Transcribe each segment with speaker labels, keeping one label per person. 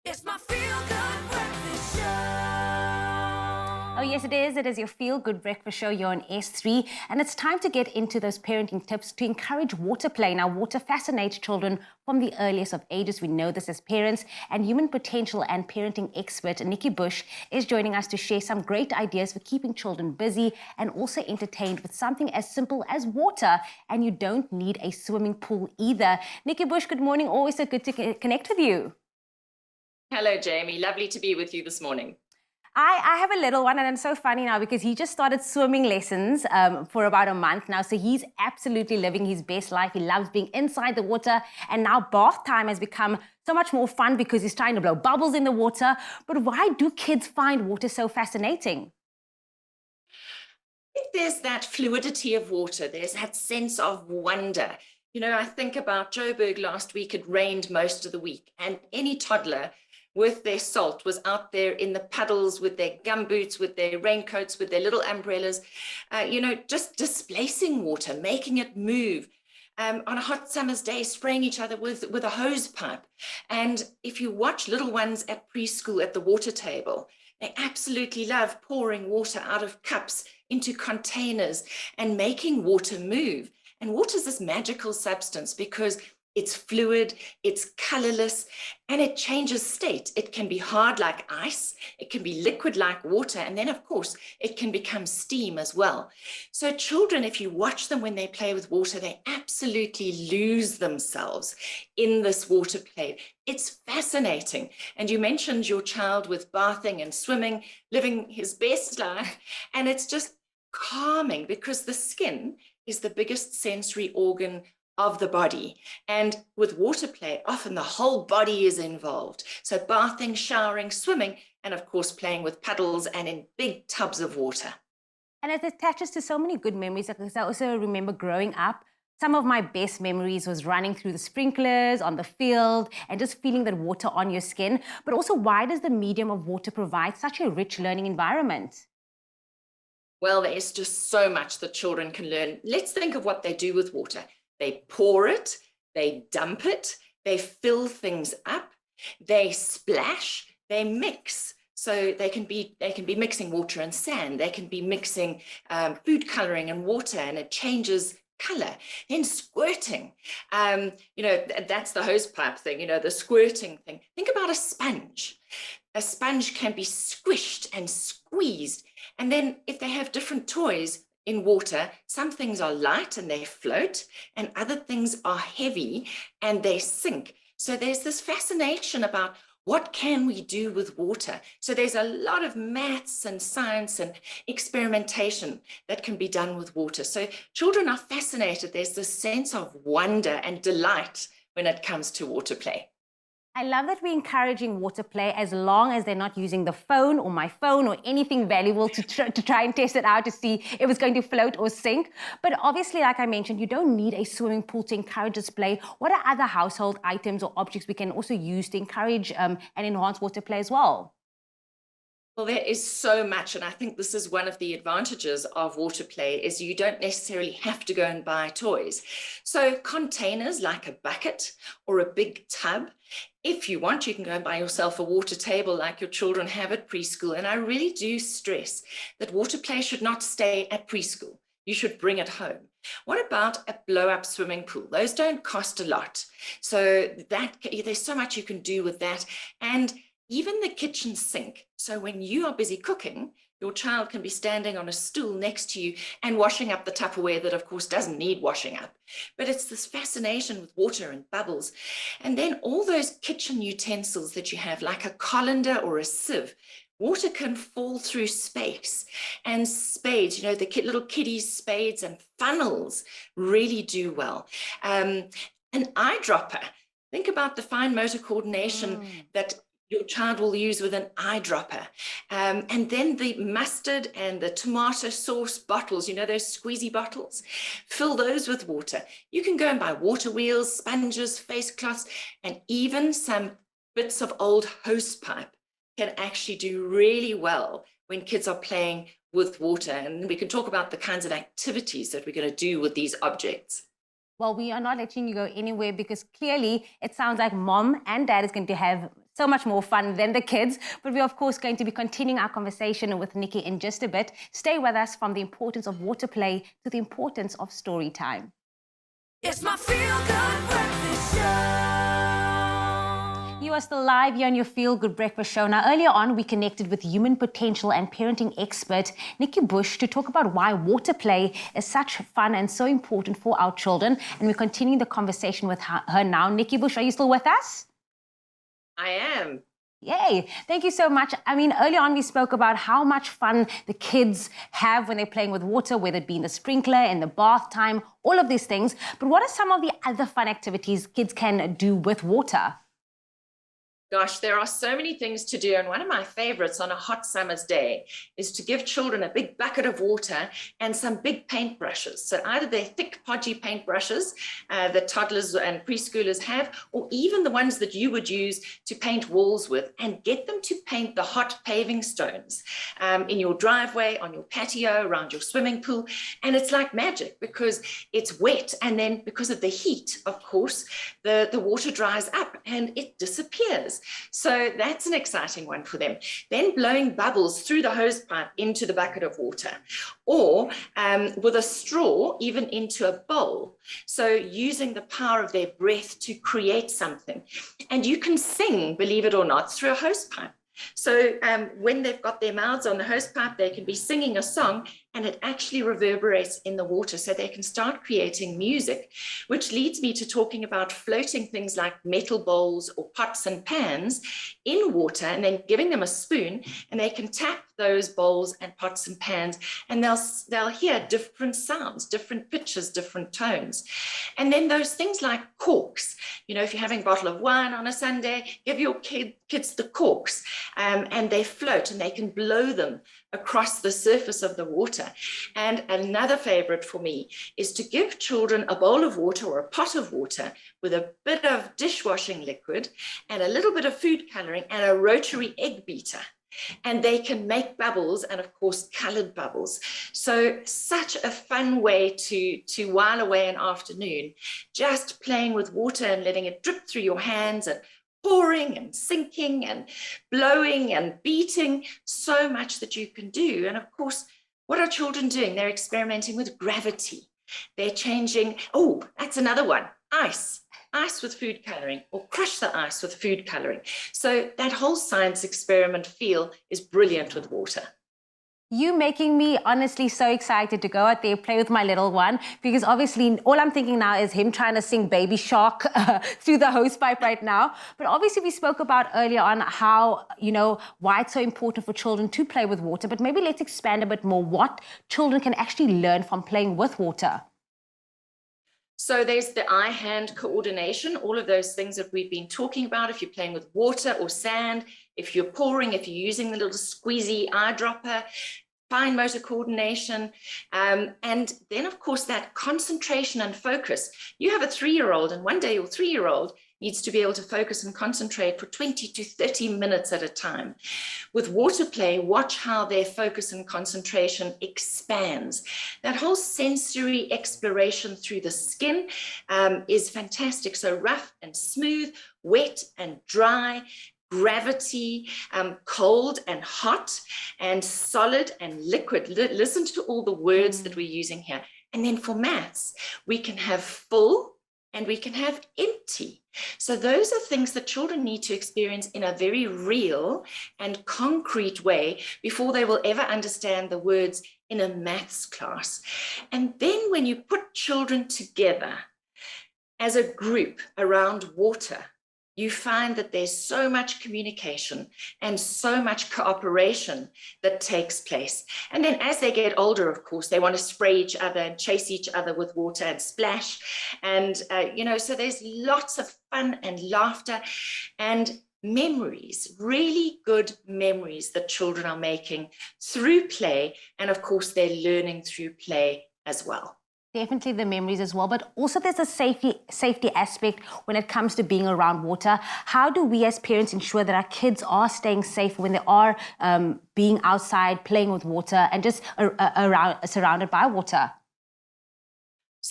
Speaker 1: It's my feel-good breakfast show.
Speaker 2: Oh, yes, it is. It is your feel-good breakfast show. You're on S3, and it's time to get into those parenting tips to encourage water play. Now, water fascinates children from the earliest of ages. We know this as parents, and human potential and parenting expert Nikki Bush is joining us to share some great ideas for keeping children busy and also entertained with something as simple as water. And you don't need a swimming pool either. Nikki Bush, good morning. Always so good to connect with you.
Speaker 3: Hello, Jamie. Lovely to be with you this morning.
Speaker 2: I have a little one, and it's so funny now because he just started swimming lessons for about a month now. So he's absolutely living his best life. He loves being inside the water, and now bath time has become so much more fun because he's trying to blow bubbles in the water. But why do kids find water so fascinating?
Speaker 3: I think there's that fluidity of water. There's that sense of wonder. You know, I think about Joburg last week. It rained most of the week, and any toddler with their salt was out there in the puddles with their gumboots, with their raincoats, with their little umbrellas, just displacing water, making it move. On a hot summer's day, spraying each other with a hose pipe. And if you watch little ones at preschool at the water table, they absolutely love pouring water out of cups into containers and making water move. And water is this magical substance because it's fluid, it's colorless, and it changes state. It can be hard like ice, it can be liquid like water, and then of course, it can become steam as well. So children, if you watch them when they play with water, they absolutely lose themselves in this water play. It's fascinating. And you mentioned your child with bathing and swimming, living his best life, and it's just calming because the skin is the biggest sensory organ of the body. And with water play, often the whole body is involved. So bathing, showering, swimming, and of course, playing with puddles and in big tubs of water.
Speaker 2: And it attaches to so many good memories. Because I also remember growing up, some of my best memories was running through the sprinklers on the field and just feeling that water on your skin. But also, why does the medium of water provide such a rich learning environment?
Speaker 3: Well, there's just so much that children can learn. Let's think of what they do with water. They pour it, they dump it, they fill things up, they splash, they mix. So they can be mixing water and sand. They can be mixing food coloring and water, and it changes color. Then squirting, that's the hose pipe thing, the squirting thing. Think about a sponge. A sponge can be squished and squeezed. And then if they have different toys in water, some things are light and they float, and other things are heavy and they sink. So there's this fascination about what can we do with water? So there's a lot of maths and science and experimentation that can be done with water. So children are fascinated. There's this sense of wonder and delight when it comes to water play.
Speaker 2: I love that we're encouraging water play as long as they're not using the phone or my phone or anything valuable to try and test it out to see if it's going to float or sink. But obviously, like I mentioned, you don't need a swimming pool to encourage this play. What are other household items or objects we can also use to encourage and enhance water play as well?
Speaker 3: Well, there is so much, and I think this is one of the advantages of water play is you don't necessarily have to go and buy toys. So containers like a bucket or a big tub, if you want, you can go and buy yourself a water table like your children have at preschool. And I really do stress that water play should not stay at preschool. You should bring it home. What about a blow-up swimming pool? Those don't cost a lot. So there's so much you can do with that. And even the kitchen sink. So when you are busy cooking, your child can be standing on a stool next to you and washing up the Tupperware that, of course, doesn't need washing up. But it's this fascination with water and bubbles. And then all those kitchen utensils that you have, like a colander or a sieve, water can fall through space. And spades, the little kiddies' spades and funnels really do well. An eyedropper. Think about the fine motor coordination that your child will use with an eyedropper. And then the mustard and the tomato sauce bottles, those squeezy bottles, fill those with water. You can go and buy water wheels, sponges, face cloths, and even some bits of old hose pipe can actually do really well when kids are playing with water. And we can talk about the kinds of activities that we're going to do with these objects.
Speaker 2: Well, we are not letting you go anywhere because clearly it sounds like mom and dad is going to have so much more fun than the kids. But we're, of course, going to be continuing our conversation with Nikki in just a bit. Stay with us from the importance of water play to the importance of story time.
Speaker 1: It's my feel-good breakfast show.
Speaker 2: You are still live here on your Feel Good Breakfast show. Now, earlier on, we connected with human potential and parenting expert Nikki Bush to talk about why water play is such fun and so important for our children. And we're continuing the conversation with her now. Nikki Bush, are you still with us?
Speaker 3: I am.
Speaker 2: Yay. Thank you so much. I mean, earlier on, we spoke about how much fun the kids have when they're playing with water, whether it be in the sprinkler, in the bath time, all of these things. But what are some of the other fun activities kids can do with water?
Speaker 3: Gosh, there are so many things to do. And one of my favorites on a hot summer's day is to give children a big bucket of water and some big paintbrushes. So either they're thick, podgy paintbrushes that toddlers and preschoolers have, or even the ones that you would use to paint walls with, and get them to paint the hot paving stones in your driveway, on your patio, around your swimming pool. And it's like magic because it's wet. And then because of the heat, of course, the water dries up and it disappears. So that's an exciting one for them. Then blowing bubbles through the hose pipe into the bucket of water, or with a straw even into a bowl. So using the power of their breath to create something. And you can sing, believe it or not, through a hose pipe. So when they've got their mouths on the hose pipe, they can be singing a song and it actually reverberates in the water, so they can start creating music, which leads me to talking about floating things like metal bowls or pots and pans in water and then giving them a spoon, and they can tap those bowls and pots and pans and they'll hear different sounds, different pitches, different tones. And then those things like corks, you know, if you're having a bottle of wine on a Sunday, give your kids the corks and they float and they can blow them across the surface of the water. And another favorite for me is to give children a bowl of water or a pot of water with a bit of dishwashing liquid and a little bit of food coloring and a rotary egg beater. And they can make bubbles, and of course colored bubbles. So such a fun way to while away an afternoon, just playing with water and letting it drip through your hands and pouring and sinking and blowing and beating. So much that you can do. And of course, what are children doing? They're experimenting with gravity. They're changing, oh, that's another one, ice with food coloring, or crush the ice with food coloring. So that whole science experiment feel is brilliant with water.
Speaker 2: You making me honestly so excited to go out there, play with my little one, because obviously all I'm thinking now is him trying to sing Baby Shark through the hose pipe right now. But obviously we spoke about earlier on how, you know, why it's so important for children to play with water, but maybe let's expand a bit more what children can actually learn from playing with water.
Speaker 3: So there's the eye-hand coordination, all of those things that we've been talking about. If you're playing with water or sand, if you're pouring, if you're using the little squeezy eyedropper, fine motor coordination. And then, of course, that concentration and focus. You have a 3-year-old, and one day your 3-year-old needs to be able to focus and concentrate for 20 to 30 minutes at a time. With water play, watch how their focus and concentration expands. That whole sensory exploration through the skin is fantastic. So rough and smooth, wet and dry, gravity, cold and hot, and solid and liquid. Listen to all the words that we're using here. And then for maths, we can have full and we can have empty. So those are things that children need to experience in a very real and concrete way before they will ever understand the words in a maths class. And then when you put children together as a group around water, you find that there's so much communication and so much cooperation that takes place. And then as they get older, of course, they want to spray each other and chase each other with water and splash. And, you know, so there's lots of fun and laughter and memories, really good memories that children are making through play. And of course, they're learning through play as well.
Speaker 2: Definitely the memories as well, but also there's a safety aspect when it comes to being around water. How do we as parents ensure that our kids are staying safe when they are being outside, playing with water and just surrounded by water?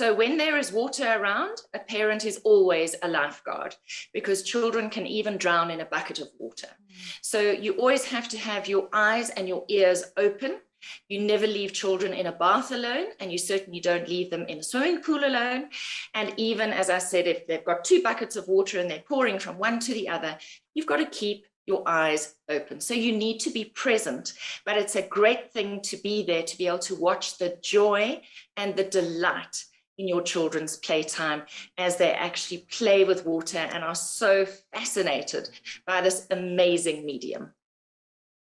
Speaker 3: So when there is water around, a parent is always a lifeguard because children can even drown in a bucket of water. So you always have to have your eyes and your ears open. You never leave children in a bath alone, and you certainly don't leave them in a swimming pool alone. And even, as I said, if they've got 2 buckets of water and they're pouring from one to the other, you've got to keep your eyes open. So you need to be present, but it's a great thing to be there, to be able to watch the joy and the delight in your children's playtime as they actually play with water and are so fascinated by this amazing medium.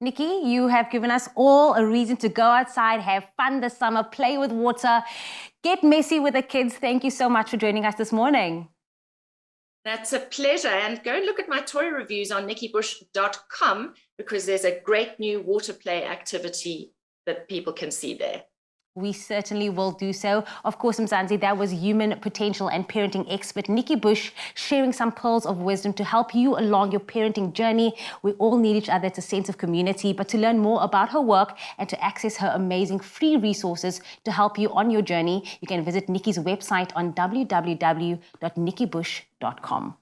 Speaker 2: Nikki, you have given us all a reason to go outside, have fun this summer, play with water, get messy with the kids. Thank you so much for joining us this morning.
Speaker 3: That's a pleasure. And go and look at my toy reviews on nikkibush.com because there's a great new water play activity that people can see there.
Speaker 2: We certainly will do so. Of course, Mzansi, that was human potential and parenting expert Nikki Bush sharing some pearls of wisdom to help you along your parenting journey. We all need each other. It's a sense of community. But to learn more about her work and to access her amazing free resources to help you on your journey, you can visit Nikki's website on www.nikkibush.com.